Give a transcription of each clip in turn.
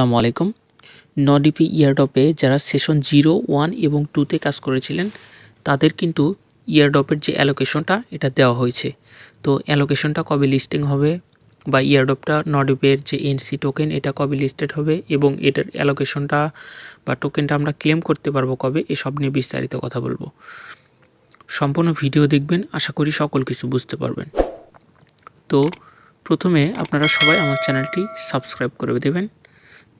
আসসালামু আলাইকুম। নডিপি ইয়ারডপে যারা সেশন 0, 1 এবং 2 তে কাজ করেছিলেন তাদের কিন্তু ইয়ারডপের যে অ্যালোকেশনটা এটা দেওয়া হয়েছে। তো অ্যালোকেশনটা কবে লিস্টিং হবে বা ইয়ারডপটা নডিপের যে এনসি টোকেন এটা কবে লিস্টেড হবে এবং এটার অ্যালোকেশনটা বা টোকেনটা আমরা ক্লেম করতে পারবো কবে, এসব নিয়ে বিস্তারিত কথা বলবো। সম্পূর্ণ ভিডিও দেখবেন, আশা করি সকল কিছু বুঝতে পারবেন। তো প্রথমে আপনারা সবাই আমার চ্যানেলটি সাবস্ক্রাইব করে দেবেন।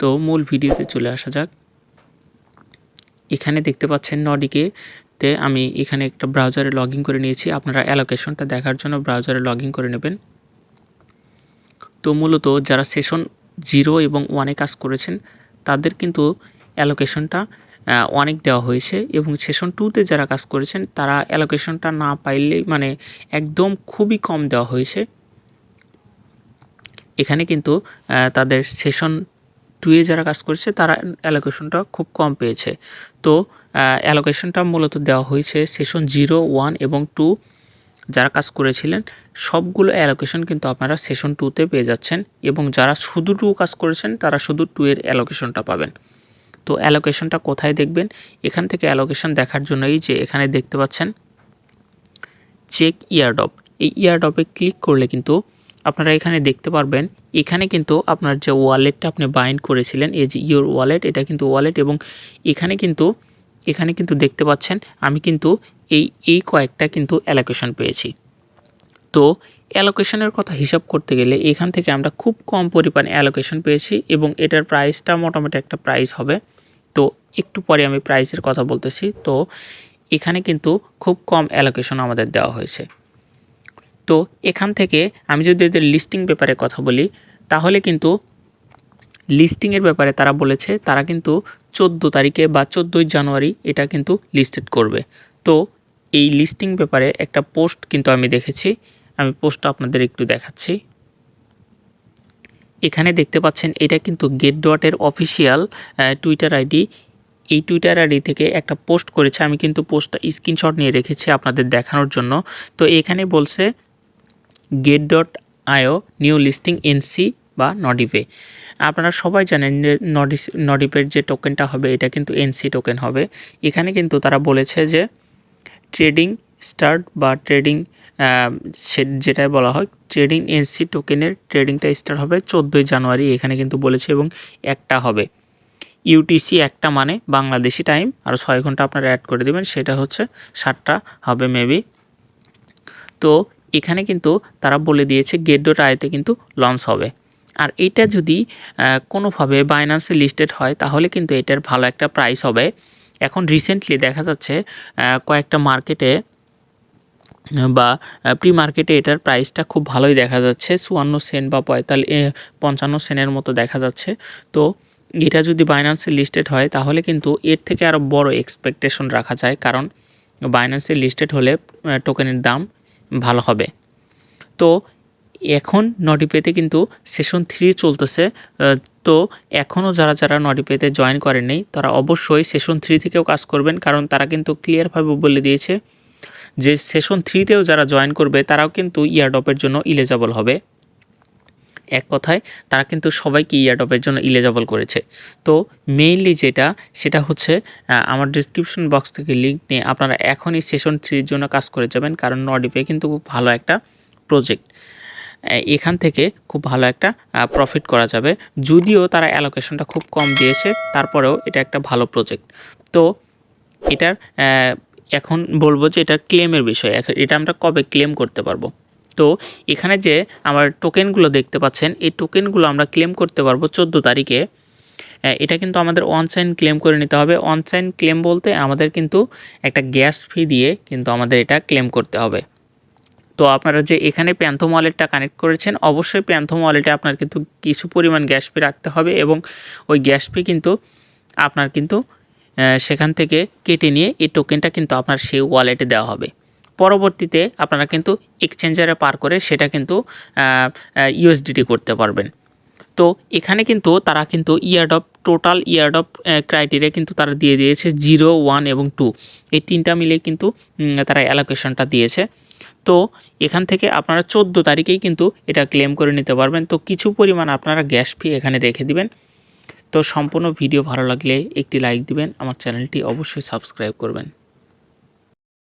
তো মূল ভিডিওতে চলে আসা যাক। এখানে দেখতে পাচ্ছেন নডিকে আমি এখানে একটা ব্রাউজারে লগ ইন করে নিয়েছি। আপনারা অ্যালোকেশনটা দেখার জন্য ব্রাউজারে লগ ইন করে নেবেন। তো মূলত যারা সেশন 0 এবং 1-এ কাজ করেছেন তাদের কিন্তু অ্যালোকেশনটা অনেক দেওয়া হয়েছে এবং সেশন 2-তে যারা কাজ করেছেন তারা অ্যালোকেশনটা না পাইলেই একদম খুবই কম দেওয়া হয়েছে। এখানে কিন্তু তাদের সেশন 2-এ যারা কাজ করেছে তারা অ্যালোকেশনটা খুব কম পেয়েছে। তো অ্যালোকেশনটা মূলত দেওয়া হয়েছে সেশন 0, 1 এবং 2 যারা কাজ করেছিলেন সবগুলো অ্যালোকেশন কিন্তু আপনারা সেশন 2-তে পেয়ে যাচ্ছেন এবং যারা শুধু 2 কাজ করেছেন তারা শুধু 2 এর অ্যালোকেশনটা পাবেন। তো অ্যালোকেশনটা কোথায় দেখবেন? এখান থেকে অ্যালোকেশন দেখার জন্য এই যে এখানে দেখতে পাচ্ছেন চেক ইয়ারডপ, এই ইয়ারডপে ক্লিক করলে কিন্তু আপনারা এখানে দেখতে পারবেন এখানে কিন্তু আপনার যে ওয়ালেটটা আপনি বাইন্ড করেছিলেন, এই যে ইওর ওয়ালেট, এটা কিন্তু ওয়ালেট এবং এখানে কিন্তু দেখতে পাচ্ছেন আমি কিন্তু এই কয়েকটা কিন্তু অ্যালোকেশন পেয়েছি। তো অ্যালোকেশনের কথা হিসাব করতে গেলে এখান থেকে আমরা খুব কম পরিমাণে অ্যালোকেশন পেয়েছি এবং এটার প্রাইসটা মোটামুটি একটা প্রাইস হবে। তো একটু পরে আমি প্রাইসের কথা বলতেছি। তো এখানে কিন্তু খুব কম অ্যালোকেশন আমাদের দেওয়া হয়েছে। তো এখান থেকে আমি যদি এদের লিস্টিং ব্যাপারে কথা বলি তাহলে কিন্তু লিস্টিংয়ের ব্যাপারে তারা বলেছে তারা কিন্তু 14 তারিখে বা 14ই জানুয়ারি এটা কিন্তু লিস্টেড করবে। তো এই লিস্টিং ব্যাপারে একটা পোস্ট কিন্তু আমি দেখেছি, আমি পোস্টটা আপনাদের একটু দেখাচ্ছি। এখানে দেখতে পাচ্ছেন এটা কিন্তু গেট.এর অফিসিয়াল টুইটার আইডি। এই টুইটার আইডি থেকে একটা পোস্ট করেছে, আমি কিন্তু পোস্টটা স্ক্রিনশট নিয়ে রেখেছি আপনাদের দেখানোর জন্য। তো এখানে বলছে get.io নিউ লিস্টিং এনসি বা নডিপে। আপনারা সবাই জানেন যে নডিপের যে টোকেনটা হবে এটা কিন্তু এনসি টোকেন হবে। এখানে কিন্তু তারা বলেছে যে ট্রেডিং স্টার্ট বা ট্রেডিং যেটাই বলা হয় ট্রেডিং এনসি টোকেনের ট্রেডিংটা স্টার্ট হবে 14ই জানুয়ারি এখানে কিন্তু বলেছে এবং একটা হবে ইউটিসি, একটা মানে বাংলাদেশি টাইম, আর 6 ঘন্টা আপনারা অ্যাড করে দেবেন, সেটা হচ্ছে 7টা হবে মেবি। তো এখানে কিন্তু তারা বলে দিয়েছে get.ioতে কিন্তু লঞ্চ হবে। আর এটা যদি কোনোভাবে বাইন্যান্সে লিস্টেড হয় তাহলে কিন্তু এটার ভালো একটা প্রাইস হবে। এখন রিসেন্টলি দেখা যাচ্ছে কয়েকটা মার্কেটে বা প্রি মার্কেটে এটার প্রাইসটা খুব ভালোই দেখা যাচ্ছে, 54 সেন্ট বা 55 সেন্টের মতো দেখা যাচ্ছে। তো এটা যদি বাইন্যান্সে লিস্টেড হয় তাহলে কিন্তু এর থেকে আরও বড় এক্সপেকটেশন রাখা যায়, কারণ বাইন্যান্সে লিস্টেড হলে টোকেনের দাম ভালো হবে। তো এখন নডিপেতে কিন্তু সেশন 3 চলতেছে। তো এখনও যারা নডিপেতে জয়েন করেননি তারা অবশ্যই সেশন 3 থেকেও কাজ করবেন, কারণ তারা কিন্তু ক্লিয়ারভাবে বলে দিয়েছে যে সেশন 3তেও যারা জয়েন করবে তারাও কিন্তু ইয়ারডপের জন্য ইলিজিবল হবে। এক কথায় তারা কিন্তু সবাইকে ইয়ারডপের জন্য ইলিজিবল করেছে। তো মেইনলি সেটা হচ্ছে আমার ডিসক্রিপশন বক্স থেকে লিঙ্ক নিয়ে আপনারা এখনই সেশন 3-র জন্য কাজ করে যাবেন, কারণ নডিপে কিন্তু খুব ভালো একটা প্রজেক্ট। এখান থেকে খুব ভালো একটা প্রফিট করা যাবে। যদিও তারা অ্যালোকেশনটা খুব কম দিয়েছে তারপরেও এটা একটা ভালো প্রজেক্ট। তো এটার এখন বলবো যে এটা ক্লেমের বিষয়, এটা আমরা কবে ক্লেম করতে পারবো। তো এখানে যে আমার টোকেনগুলো দেখতে পাচ্ছেন এই টোকেনগুলো আমরা ক্লেম করতে পারবো 14 তারিখে। এটা কিন্তু আমাদের অনসাইন ক্লেম করে নিতে হবে। অনসাইন ক্লেম বলতে আমাদের কিন্তু একটা গ্যাস ফি দিয়ে কিন্তু আমাদের এটা ক্লেম করতে হবে। তো আপনারা যে এখানে প্যান্থম ওয়ালেটটা কানেক্ট করেছেন অবশ্যই প্যান্থম ওয়ালেটে আপনার কিন্তু কিছু পরিমাণ গ্যাস ফি রাখতে হবে এবং ওই গ্যাস ফি কিন্তু আপনার কিন্তু সেখান থেকে কেটে নিয়ে এই টোকেনটা কিন্তু আপনার সেই ওয়ালেটে দেওয়া হবে। পরবর্তীতে আপনারা কিন্তু এক্সচেঞ্জারে পার করে সেটা কিন্তু ইউএসডিটি করতে পারবেন। তো এখানে কিন্তু তারা কিন্তু টোটাল ইয়ারডপ ক্রাইটেরিয়া কিন্তু তারা দিয়ে দিয়েছে 0, 1 এবং 2 এই 3টা মিলে কিন্তু তারা অ্যালোকেশনটা দিয়েছে। তো এখান থেকে আপনারা 14 তারিখেই কিন্তু এটা ক্লেম করে নিতে পারবেন। তো কিছু পরিমাণ আপনারা গ্যাস ফি এখানে রেখে দিবেন। তো সম্পূর্ণ ভিডিও ভালো লাগলে একটি লাইক দিবেন, আমার চ্যানেলটি অবশ্যই সাবস্ক্রাইব করবেন।